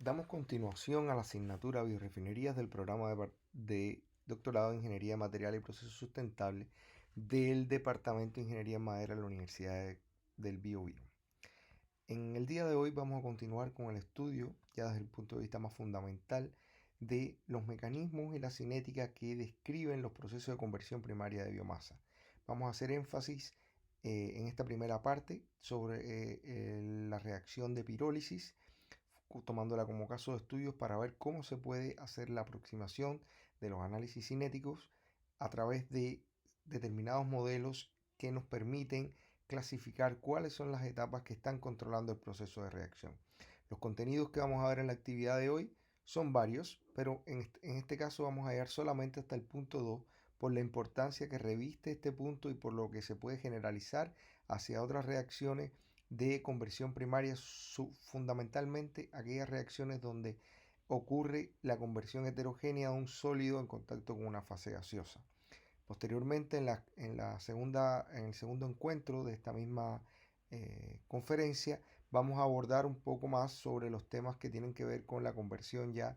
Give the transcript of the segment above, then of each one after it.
Damos continuación a la asignatura Biorefinerías del programa de doctorado en Ingeniería de Material y Procesos Sustentables del Departamento de Ingeniería en Madera de la Universidad del Biobío. En el día de hoy vamos a continuar con el estudio, ya desde el punto de vista más fundamental, de los mecanismos y la cinética que describen los procesos de conversión primaria de biomasa. Vamos a hacer énfasis en esta primera parte sobre la reacción de pirólisis, tomándola como caso de estudios para ver cómo se puede hacer la aproximación de los análisis cinéticos a través de determinados modelos que nos permiten clasificar cuáles son las etapas que están controlando el proceso de reacción. Los contenidos que vamos a ver en la actividad de hoy son varios, pero en este caso vamos a llegar solamente hasta el punto 2 por la importancia que reviste este punto y por lo que se puede generalizar hacia otras reacciones de conversión primaria, fundamentalmente aquellas reacciones donde ocurre la conversión heterogénea de un sólido en contacto con una fase gaseosa. Posteriormente, en el segundo encuentro de esta misma conferencia, vamos a abordar un poco más sobre los temas que tienen que ver con la conversión ya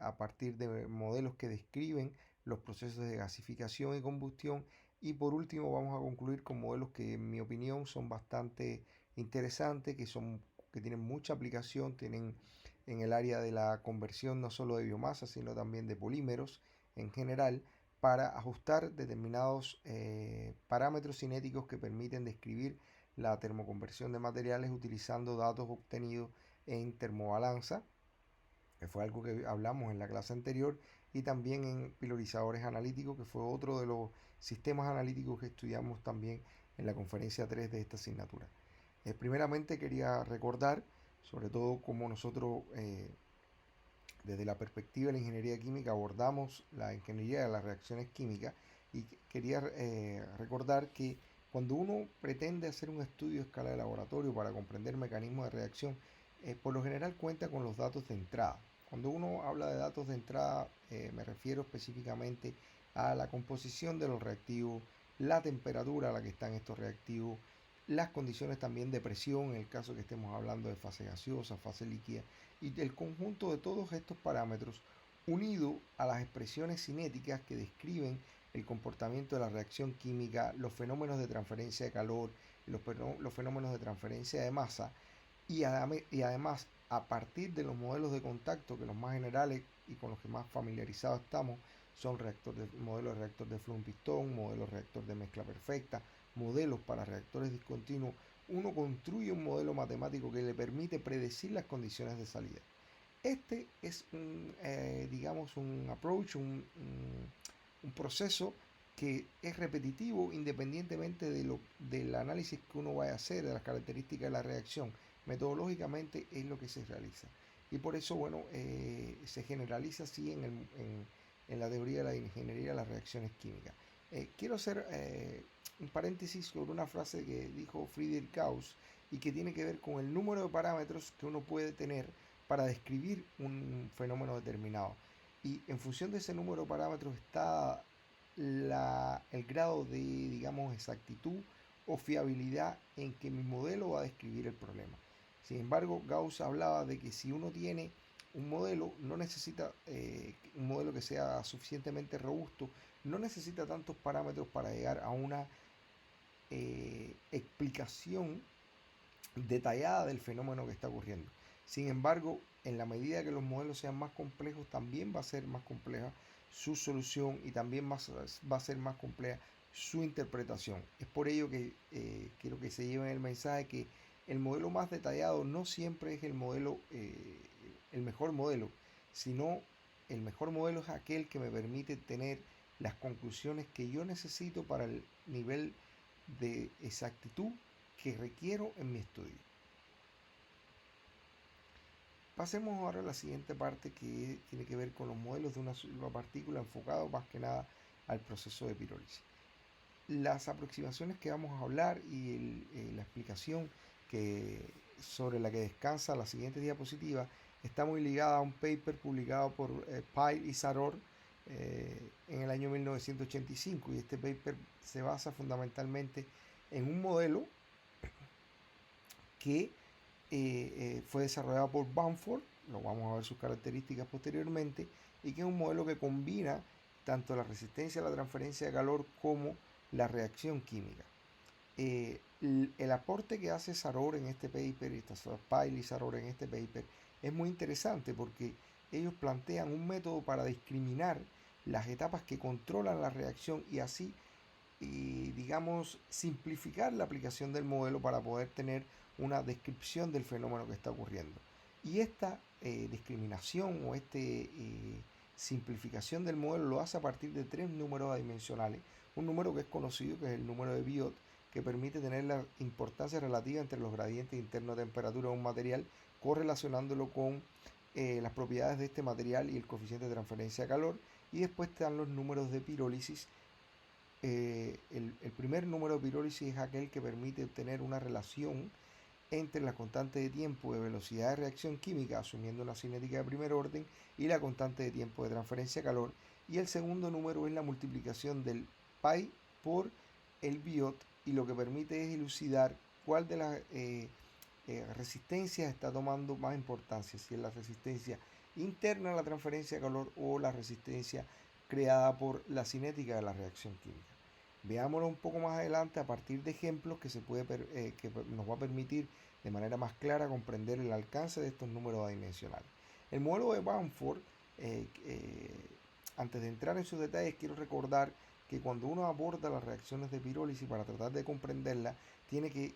a partir de modelos que describen los procesos de gasificación y combustión. Y por último, vamos a concluir con modelos que, en mi opinión, son bastante interesantes, que tienen mucha aplicación, tienen en el área de la conversión no solo de biomasa, sino también de polímeros en general, para ajustar determinados parámetros cinéticos que permiten describir la termoconversión de materiales utilizando datos obtenidos en termobalanza, que fue algo que hablamos en la clase anterior, y también en pilorizadores analíticos, que fue otro de los sistemas analíticos que estudiamos también en la conferencia 3 de esta asignatura. Primeramente quería recordar, sobre todo cómo nosotros desde la perspectiva de la ingeniería química abordamos la ingeniería de las reacciones químicas, y quería recordar que cuando uno pretende hacer un estudio a escala de laboratorio para comprender mecanismos de reacción, por lo general cuenta con los datos de entrada. Cuando uno habla de datos de entrada, me refiero específicamente a la composición de los reactivos, la temperatura a la que están estos reactivos, las condiciones también de presión en el caso que estemos hablando de fase gaseosa, fase líquida, y el conjunto de todos estos parámetros unido a las expresiones cinéticas que describen el comportamiento de la reacción química, los fenómenos de transferencia de calor, los fenómenos de transferencia de masa, y además a partir de los modelos de contacto que los más generales y con los que más familiarizados estamos son modelos de reactor de flujo en pistón, modelos de reactor de mezcla perfecta, modelos para reactores discontinuos. Uno construye un modelo matemático que le permite predecir las condiciones de salida. Este es digamos, un approach, un proceso que es repetitivo independientemente del análisis que uno vaya a hacer, de las características de la reacción. Metodológicamente es lo que se realiza. Y por eso, bueno, se generaliza así en la teoría de la ingeniería de las reacciones químicas. Quiero hacer un paréntesis sobre una frase que dijo Friedrich Gauss y que tiene que ver con el número de parámetros que uno puede tener para describir un fenómeno determinado. Y en función de ese número de parámetros está el grado de, digamos, exactitud o fiabilidad en que mi modelo va a describir el problema. Sin embargo, Gauss hablaba de que si uno tiene un modelo, no necesita un modelo que sea suficientemente robusto, no necesita tantos parámetros para llegar a una explicación detallada del fenómeno que está ocurriendo. Sin embargo, en la medida que los modelos sean más complejos, también va a ser más compleja su solución y también va a ser más compleja su interpretación. Es por ello que quiero que se lleven el mensaje que el modelo más detallado no siempre es el mejor modelo, sino el mejor modelo es aquel que me permite tener las conclusiones que yo necesito para el nivel de exactitud que requiero en mi estudio. Pasemos ahora a la siguiente parte, que tiene que ver con los modelos de una sola partícula enfocado más que nada al proceso de pirólisis. Las aproximaciones que vamos a hablar y la explicación sobre la que descansa la siguiente diapositiva está muy ligada a un paper publicado por Pyle y Saror en el año 1985, y este paper se basa fundamentalmente en un modelo que fue desarrollado por Bamford, lo vamos a ver sus características posteriormente, y que es un modelo que combina tanto la resistencia a la transferencia de calor como la reacción química. El aporte que hace Saror en este paper, y Pyle y Saror en este paper, es muy interesante porque ellos plantean un método para discriminar las etapas que controlan la reacción y así, digamos, simplificar la aplicación del modelo para poder tener una descripción del fenómeno que está ocurriendo. Y esta discriminación o esta simplificación del modelo lo hace a partir de tres números adimensionales. Un número que es conocido, que es el número de Biot, que permite tener la importancia relativa entre los gradientes internos de temperatura de un material, correlacionándolo con las propiedades de este material y el coeficiente de transferencia de calor. Y después están los números de pirólisis. El primer número de pirólisis es aquel que permite obtener una relación entre la constante de tiempo de velocidad de reacción química, asumiendo una cinética de primer orden, y la constante de tiempo de transferencia de calor. Y el segundo número es la multiplicación del pi por el biot, y lo que permite es elucidar cuál de las resistencias está tomando más importancia, si es la resistencia interna a la transferencia de calor o la resistencia creada por la cinética de la reacción química. Veámoslo un poco más adelante a partir de ejemplos que nos va a permitir de manera más clara comprender el alcance de estos números adimensionales. El modelo de Bamford, antes de entrar en sus detalles, quiero recordar que cuando uno aborda las reacciones de pirólisis para tratar de comprenderlas, tiene que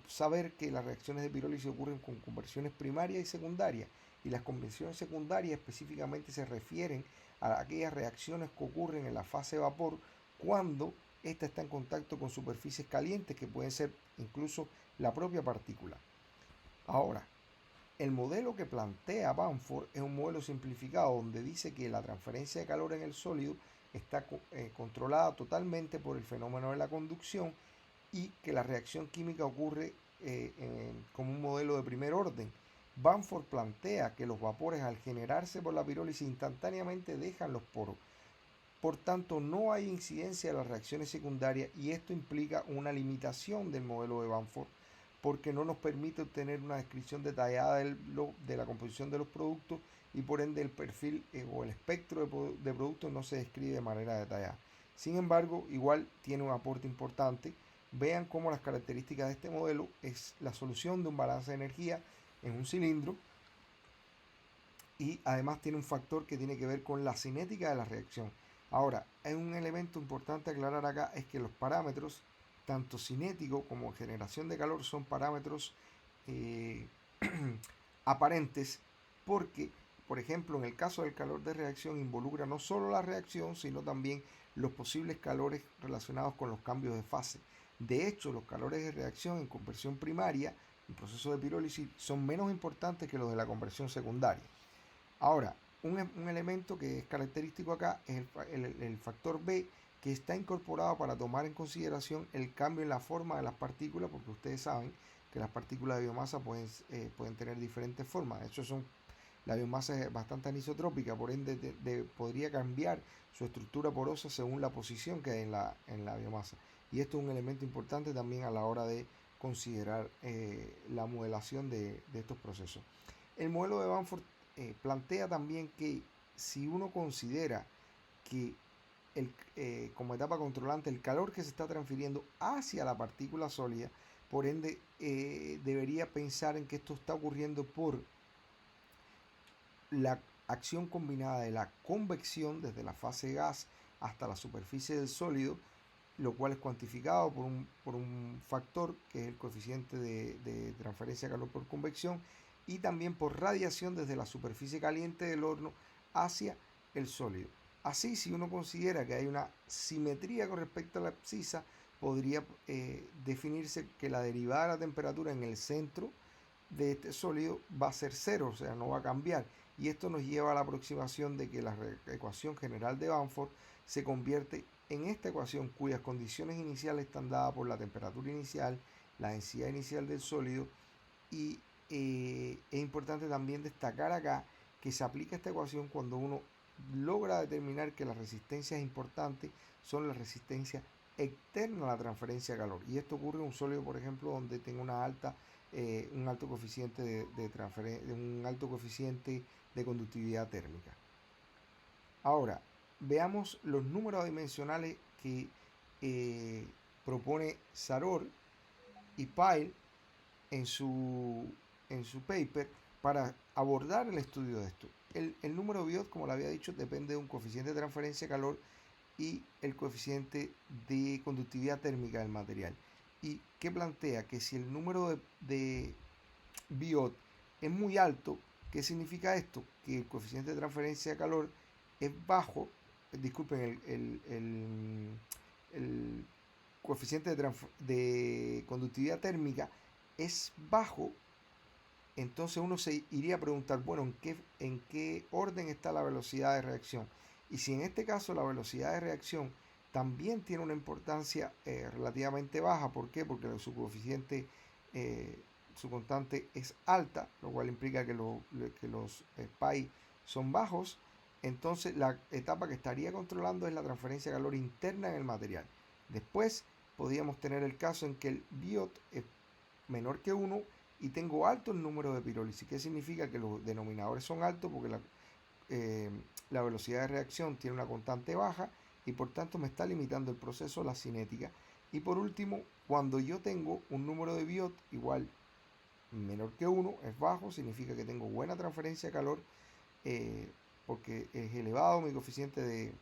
saber que las reacciones de pirólisis ocurren con conversiones primarias y secundarias, y las conversiones secundarias específicamente se refieren a aquellas reacciones que ocurren en la fase de vapor cuando ésta está en contacto con superficies calientes que pueden ser incluso la propia partícula. Ahora, el modelo que plantea Bamford es un modelo simplificado donde dice que la transferencia de calor en el sólido está controlada totalmente por el fenómeno de la conducción y que la reacción química ocurre como un modelo de primer orden. Bamford plantea que los vapores al generarse por la pirólisis instantáneamente dejan los poros. Por tanto, no hay incidencia de las reacciones secundarias y esto implica una limitación del modelo de Bamford porque no nos permite obtener una descripción detallada de la composición de los productos y por ende el perfil o el espectro de productos no se describe de manera detallada. Sin embargo, igual tiene un aporte importante. Vean cómo las características de este modelo es la solución de un balance de energía en un cilindro y además tiene un factor que tiene que ver con la cinética de la reacción. Ahora, hay un elemento importante a aclarar acá, es que los parámetros, tanto cinético como generación de calor, son parámetros eh, aparentes porque, por ejemplo, en el caso del calor de reacción involucra no solo la reacción, sino también los posibles calores relacionados con los cambios de fase. De hecho, los calores de reacción en conversión primaria, en proceso de pirólisis, son menos importantes que los de la conversión secundaria. Ahora, un elemento que es característico acá es el factor B, que está incorporado para tomar en consideración el cambio en la forma de las partículas, porque ustedes saben que las partículas de biomasa pueden tener diferentes formas. De hecho, la biomasa es bastante anisotrópica, por ende podría cambiar su estructura porosa según la posición que hay en la biomasa. Y esto es un elemento importante también a la hora de considerar la modelación de estos procesos. El modelo de Bamford plantea también que si uno considera que como etapa controlante el calor que se está transfiriendo hacia la partícula sólida, por ende debería pensar en que esto está ocurriendo por la acción combinada de la convección desde la fase gas hasta la superficie del sólido, lo cual es cuantificado por un factor que es el coeficiente de transferencia de calor por convección, y también por radiación desde la superficie caliente del horno hacia el sólido. Así, si uno considera que hay una simetría con respecto a la abscisa, podría definirse que la derivada de la temperatura en el centro de este sólido va a ser cero, o sea, no va a cambiar. Y esto nos lleva a la aproximación de que la ecuación general de Bamford se convierte en esta ecuación cuyas condiciones iniciales están dadas por la temperatura inicial, la densidad inicial del sólido, y es importante también destacar acá que se aplica esta ecuación cuando uno logra determinar que las resistencias importantes son las resistencias externas a la transferencia de calor. Y esto ocurre en un sólido, por ejemplo, donde tenga una alta un alto coeficiente un alto coeficiente de conductividad térmica. Ahora, veamos los números adimensionales que propone Saror y Pyle en su paper para abordar el estudio de esto. El número Biot, como lo había dicho, depende de un coeficiente de transferencia de calor y el coeficiente de conductividad térmica del material. Y que plantea que si el número de Biot es muy alto, ¿qué significa esto? Que el coeficiente de transferencia de calor es bajo, disculpen, el coeficiente de conductividad térmica es bajo. Entonces uno se iría a preguntar, bueno, ¿en qué orden está la velocidad de reacción? Y si en este caso la velocidad de reacción también tiene una importancia relativamente baja, ¿por qué? Porque su coeficiente, su constante es alta, lo cual implica que los pi son bajos. Entonces la etapa que estaría controlando es la transferencia de calor interna en el material. Después podríamos tener el caso en que el biot es menor que 1 y tengo alto el número de pirólisis. ¿Qué significa? Que los denominadores son altos porque la velocidad de reacción tiene una constante baja y por tanto me está limitando el proceso, la cinética. Y por último, cuando yo tengo un número de Biot igual menor que 1, es bajo, significa que tengo buena transferencia de calor porque es elevado mi coeficiente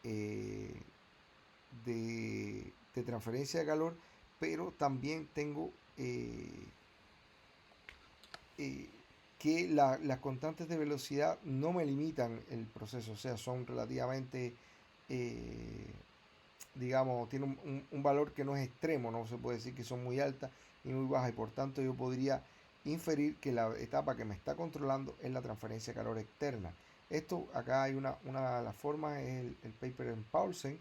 eh, de transferencia de calor, pero también tengo que las constantes de velocidad no me limitan el proceso, o sea, son relativamente, eh, digamos, tienen un valor que no es extremo, no se puede decir que son muy altas ni muy bajas, y por tanto yo podría inferir que la etapa que me está controlando es la transferencia de calor externa. Esto, acá hay una de las formas, es el paper en Paulsen,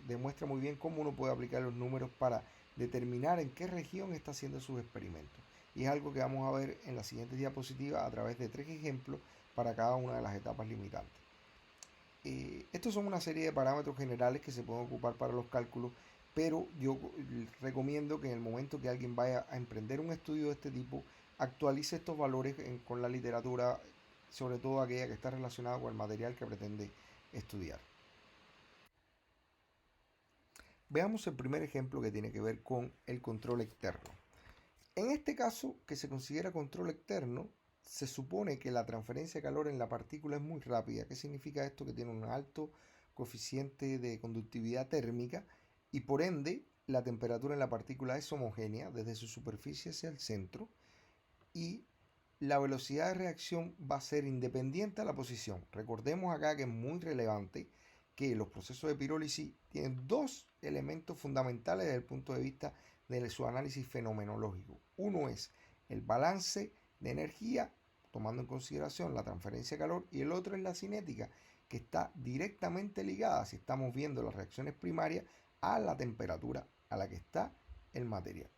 demuestra muy bien cómo uno puede aplicar los números para determinar en qué región está haciendo sus experimentos. Y es algo que vamos a ver en la siguiente diapositiva a través de 3 ejemplos para cada una de las etapas limitantes. Estos son una serie de parámetros generales que se pueden ocupar para los cálculos, pero yo recomiendo que en el momento que alguien vaya a emprender un estudio de este tipo, actualice estos valores con la literatura, sobre todo aquella que está relacionada con el material que pretende estudiar. Veamos el primer ejemplo que tiene que ver con el control externo. En este caso, que se considera control externo, se supone que la transferencia de calor en la partícula es muy rápida. ¿Qué significa esto? Que tiene un alto coeficiente de conductividad térmica y por ende la temperatura en la partícula es homogénea desde su superficie hacia el centro y la velocidad de reacción va a ser independiente a la posición. Recordemos acá que es muy relevante que los procesos de pirólisis tienen dos elementos fundamentales desde el punto de vista de su análisis fenomenológico. Uno es el balance de energía, tomando en consideración la transferencia de calor, y el otro es la cinética, que está directamente ligada, si estamos viendo las reacciones primarias, a la temperatura a la que está el material.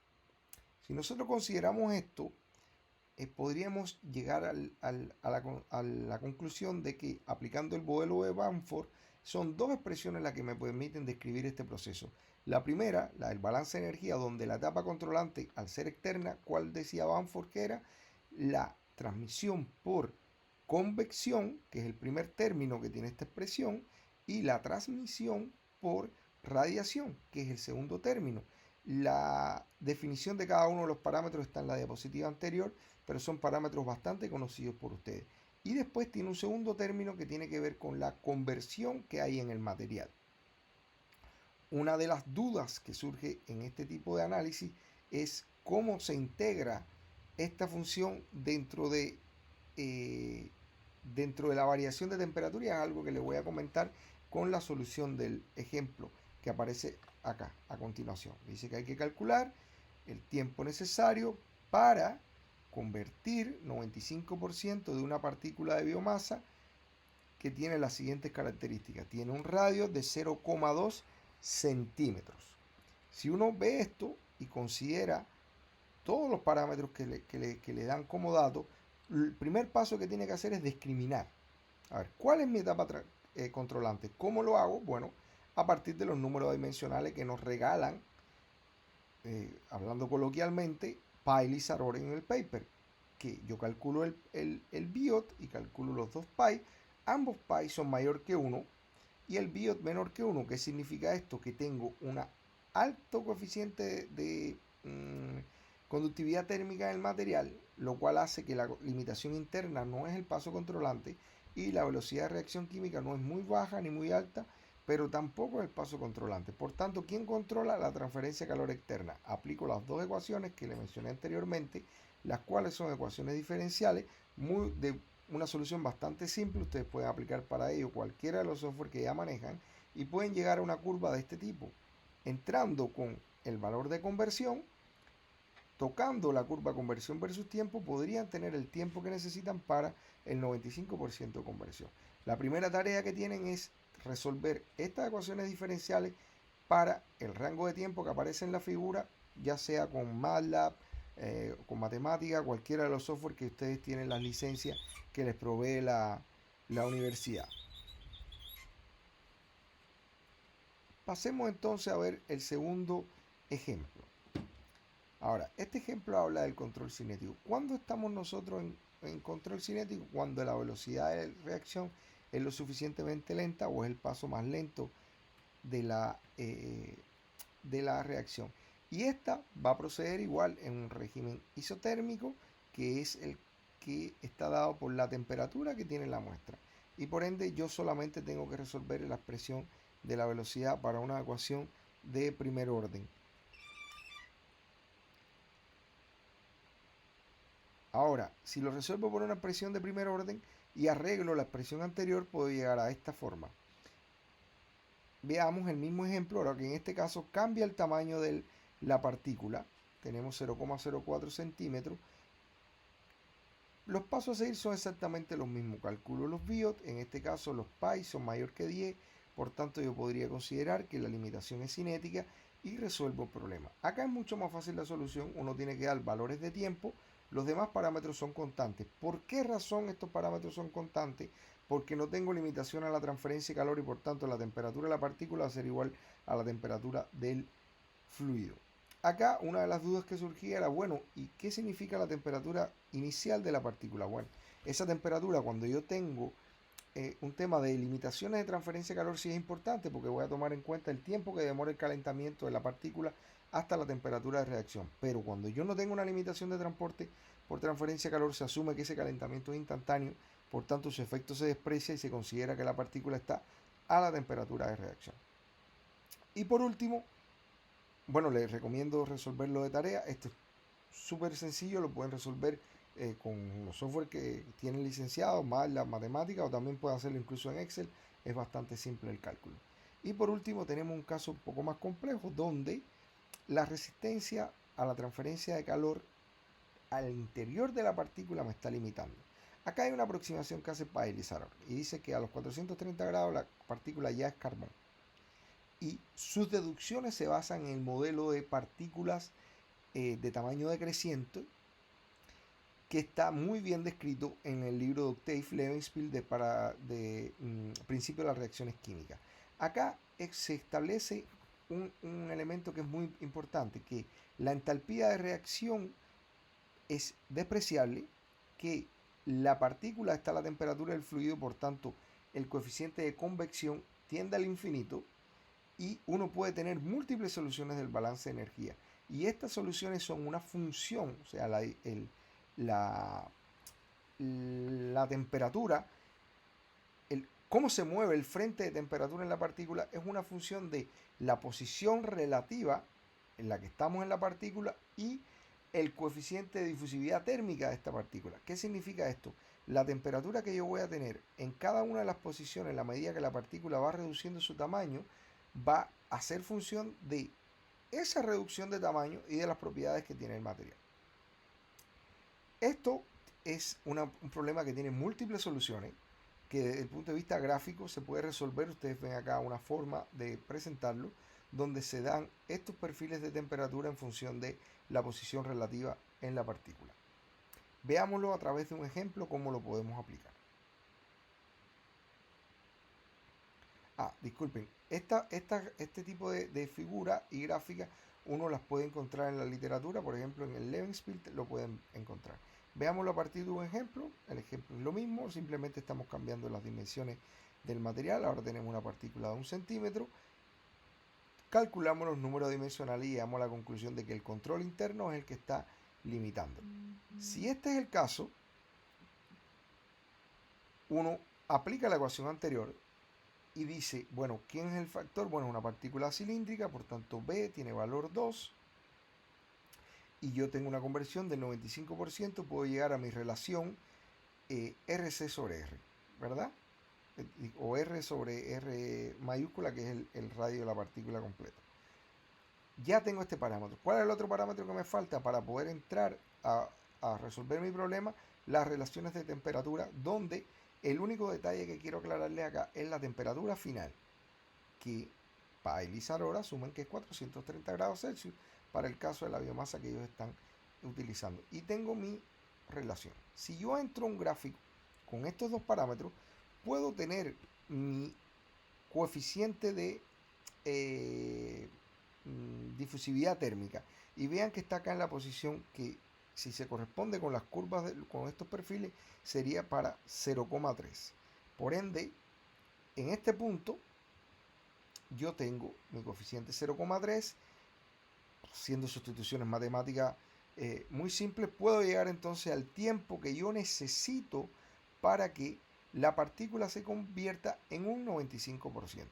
Si nosotros consideramos esto, podríamos llegar a la conclusión de que aplicando el modelo de Bamford son dos expresiones las que me permiten describir este proceso. La primera, la del balance de energía, donde la etapa controlante, al ser externa, ¿cuál decía Bamford que era? La transmisión por convección, que es el primer término que tiene esta expresión, y la transmisión por radiación, que es el segundo término. La definición de cada uno de los parámetros está en la diapositiva anterior, pero son parámetros bastante conocidos por ustedes. Y después tiene un segundo término que tiene que ver con la conversión que hay en el material. Una de las dudas que surge en este tipo de análisis es cómo se integra esta función dentro de la variación de temperatura, y es algo que les voy a comentar con la solución del ejemplo que aparece acá a continuación. Dice que hay que calcular el tiempo necesario para convertir 95% de una partícula de biomasa que tiene las siguientes características. Tiene un radio de 0,2 centímetros. Si uno ve esto y considera todos los parámetros que le dan como dato, el primer paso que tiene que hacer es discriminar. A ver, ¿cuál es mi etapa controlante? ¿Cómo lo hago? Bueno, a partir de los números dimensionales que nos regalan hablando coloquialmente, pi Lizaror en el paper, que yo calculo el biot y calculo los dos pi, ambos pi son mayor que 1 y el biot menor que 1. ¿Qué significa esto? Que tengo un alto coeficiente de conductividad térmica en el material, lo cual hace que la limitación interna no es el paso controlante y la velocidad de reacción química no es muy baja ni muy alta, pero tampoco es el paso controlante. Por tanto, ¿quién controla la transferencia de calor externa? Aplico las dos ecuaciones que le mencioné anteriormente, las cuales son ecuaciones diferenciales de una solución bastante simple. Ustedes pueden aplicar para ello cualquiera de los software que ya manejan y pueden llegar a una curva de este tipo, entrando con el valor de conversión, tocando la curva conversión versus tiempo, podrían tener el tiempo que necesitan para el 95% de conversión. La primera tarea que tienen es resolver estas ecuaciones diferenciales para el rango de tiempo que aparece en la figura, ya sea con MATLAB, con matemática, cualquiera de los software que ustedes tienen las licencias que les provee la universidad. Pasemos entonces a ver el segundo ejemplo. Ahora, este ejemplo habla del control cinético. ¿Cuándo estamos nosotros en control cinético? Cuando la velocidad de reacción es lo suficientemente lenta o es el paso más lento de la reacción. Y esta va a proceder igual en un régimen isotérmico, que es el que está dado por la temperatura que tiene la muestra. Y por ende yo solamente tengo que resolver la expresión de la velocidad para una ecuación de primer orden. Ahora, si lo resuelvo por una expresión de primer orden y arreglo la expresión anterior, puedo llegar a esta forma. Veamos el mismo ejemplo, ahora que en este caso cambia el tamaño de la partícula. Tenemos 0,04 centímetros. Los pasos a seguir son exactamente los mismos. Calculo los biot, en este caso los pi son mayor que 10, por tanto yo podría considerar que la limitación es cinética y resuelvo el problema. Acá es mucho más fácil la solución, uno tiene que dar valores de tiempo, los demás parámetros son constantes. ¿Por qué razón estos parámetros son constantes? Porque no tengo limitación a la transferencia de calor y por tanto la temperatura de la partícula va a ser igual a la temperatura del fluido. Acá una de las dudas que surgía era, bueno, ¿y qué significa la temperatura inicial de la partícula? Bueno, esa temperatura cuando yo tengo un tema de limitaciones de transferencia de calor sí es importante porque voy a tomar en cuenta el tiempo que demora el calentamiento de la partícula hasta la temperatura de reacción. Pero cuando yo no tengo una limitación de transporte por transferencia de calor, se asume que ese calentamiento es instantáneo, por tanto su efecto se desprecia y se considera que la partícula está a la temperatura de reacción. Y por último, bueno, les recomiendo resolverlo de tarea. Esto es súper sencillo, lo pueden resolver con los software que tienen licenciados, más la matemática, o también pueden hacerlo incluso en Excel. Es bastante simple el cálculo. Y por último tenemos un caso un poco más complejo donde la resistencia a la transferencia de calor al interior de la partícula me está limitando. Acá hay una aproximación que hace Pi Lizarov y dice que a los 430 grados la partícula ya es carbón. Y sus deducciones se basan en el modelo de partículas de tamaño decreciente que está muy bien descrito en el libro de Octave Levenspiel de Principio de las Reacciones Químicas. Acá se establece un elemento que es muy importante, que la entalpía de reacción es despreciable, que la partícula está a la temperatura del fluido, por tanto el coeficiente de convección tiende al infinito y uno puede tener múltiples soluciones del balance de energía. Y estas soluciones son una función, o sea, la temperatura, cómo se mueve el frente de temperatura en la partícula es una función de la posición relativa en la que estamos en la partícula y el coeficiente de difusividad térmica de esta partícula. ¿Qué significa esto? La temperatura que yo voy a tener en cada una de las posiciones, a la medida que la partícula va reduciendo su tamaño, va a ser función de esa reducción de tamaño y de las propiedades que tiene el material. Esto es un problema que tiene múltiples soluciones, que desde el punto de vista gráfico se puede resolver. Ustedes ven acá una forma de presentarlo, donde se dan estos perfiles de temperatura en función de la posición relativa en la partícula. Veámoslo a través de un ejemplo, cómo lo podemos aplicar. Disculpen, este tipo de figura y gráfica uno las puede encontrar en la literatura, por ejemplo en el Levenspiel lo pueden encontrar. Veámoslo a partir de un ejemplo. El ejemplo es lo mismo, simplemente estamos cambiando las dimensiones del material. Ahora tenemos una partícula de 1 centímetro. Calculamos los números dimensionales y llegamos a la conclusión de que el control interno es el que está limitando. Si este es el caso, uno aplica la ecuación anterior y dice, bueno, ¿quién es el factor? Bueno, una partícula cilíndrica, por tanto B tiene valor 2 y yo tengo una conversión del 95%, puedo llegar a mi relación RC sobre R, ¿verdad? O R sobre R mayúscula, que es el radio de la partícula completa. Ya tengo este parámetro. ¿Cuál es el otro parámetro que me falta para poder entrar a resolver mi problema? Las relaciones de temperatura, donde el único detalle que quiero aclararle acá es la temperatura final, que para Elizar ahora asumen que es 430 grados Celsius para el caso de la biomasa que ellos están utilizando. Y tengo mi relación. Si yo entro a un gráfico con estos dos parámetros, puedo tener mi coeficiente de difusividad térmica. Y vean que está acá en la posición que, si se corresponde con las curvas, con estos perfiles, sería para 0,3. Por ende, en este punto, yo tengo mi coeficiente 0,3. Haciendo sustituciones matemáticas muy simples, puedo llegar entonces al tiempo que yo necesito para que la partícula se convierta en un 95%.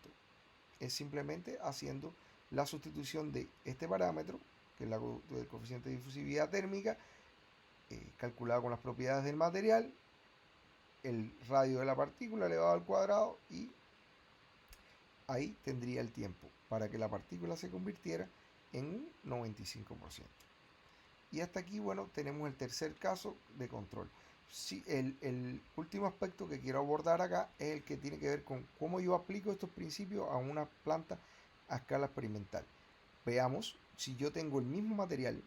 Es simplemente haciendo la sustitución de este parámetro, que es el coeficiente de difusividad térmica, calculado con las propiedades del material, el radio de la partícula elevado al cuadrado, y ahí tendría el tiempo para que la partícula se convirtiera en un 95%. Y hasta aquí, bueno, tenemos el tercer caso de control. Sí, el último aspecto que quiero abordar acá es el que tiene que ver con cómo yo aplico estos principios a una planta a escala experimental. Veamos, si yo tengo el mismo material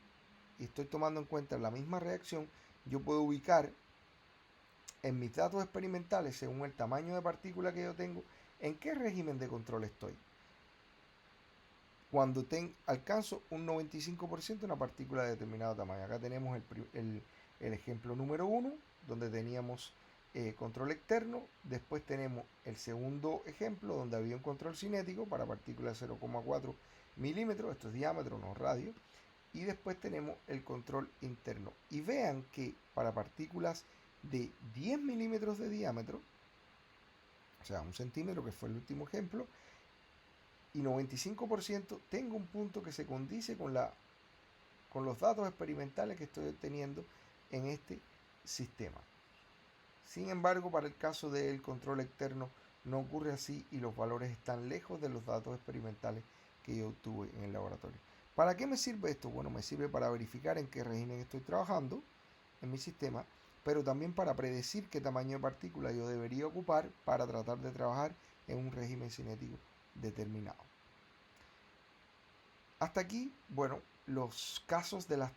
y estoy tomando en cuenta la misma reacción, yo puedo ubicar en mis datos experimentales, según el tamaño de partícula que yo tengo, en qué régimen de control estoy. Cuando alcanzo un 95% de una partícula de determinado tamaño. Acá tenemos el ejemplo número 1, donde teníamos control externo. Después tenemos el segundo ejemplo, donde había un control cinético para partículas de 0,4 milímetros, esto es diámetro, no radio. Y después tenemos el control interno. Y vean que para partículas de 10 milímetros de diámetro, o sea, 1 centímetro, que fue el último ejemplo, y 95%, tengo un punto que se condice con los datos experimentales que estoy obteniendo en este sistema. Sin embargo, para el caso del control externo no ocurre así y los valores están lejos de los datos experimentales que yo obtuve en el laboratorio. ¿Para qué me sirve esto? Bueno, me sirve para verificar en qué régimen estoy trabajando en mi sistema, pero también para predecir qué tamaño de partícula yo debería ocupar para tratar de trabajar en un régimen cinético determinado. Hasta aquí, bueno, los casos de la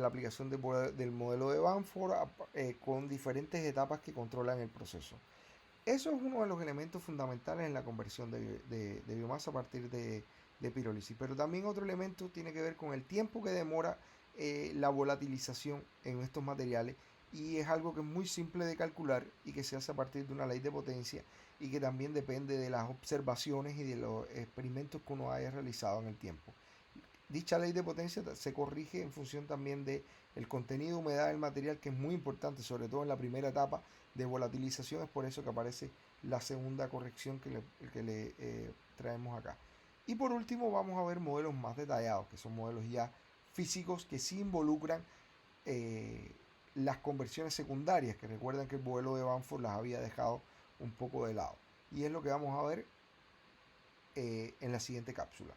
aplicación del modelo de Banford con diferentes etapas que controlan el proceso. Eso es uno de los elementos fundamentales en la conversión de biomasa a partir de pirólisis. Pero también otro elemento tiene que ver con el tiempo que demora la volatilización en estos materiales, y es algo que es muy simple de calcular y que se hace a partir de una ley de potencia y que también depende de las observaciones y de los experimentos que uno haya realizado en el tiempo. Dicha ley de potencia se corrige en función también de el contenido de humedad del material, que es muy importante, sobre todo en la primera etapa de volatilización. Es por eso que aparece la segunda corrección que le traemos acá. Y por último vamos a ver modelos más detallados, que son modelos ya físicos que sí involucran las conversiones secundarias, que recuerdan que el modelo de Banford las había dejado un poco de lado. Y es lo que vamos a ver en la siguiente cápsula.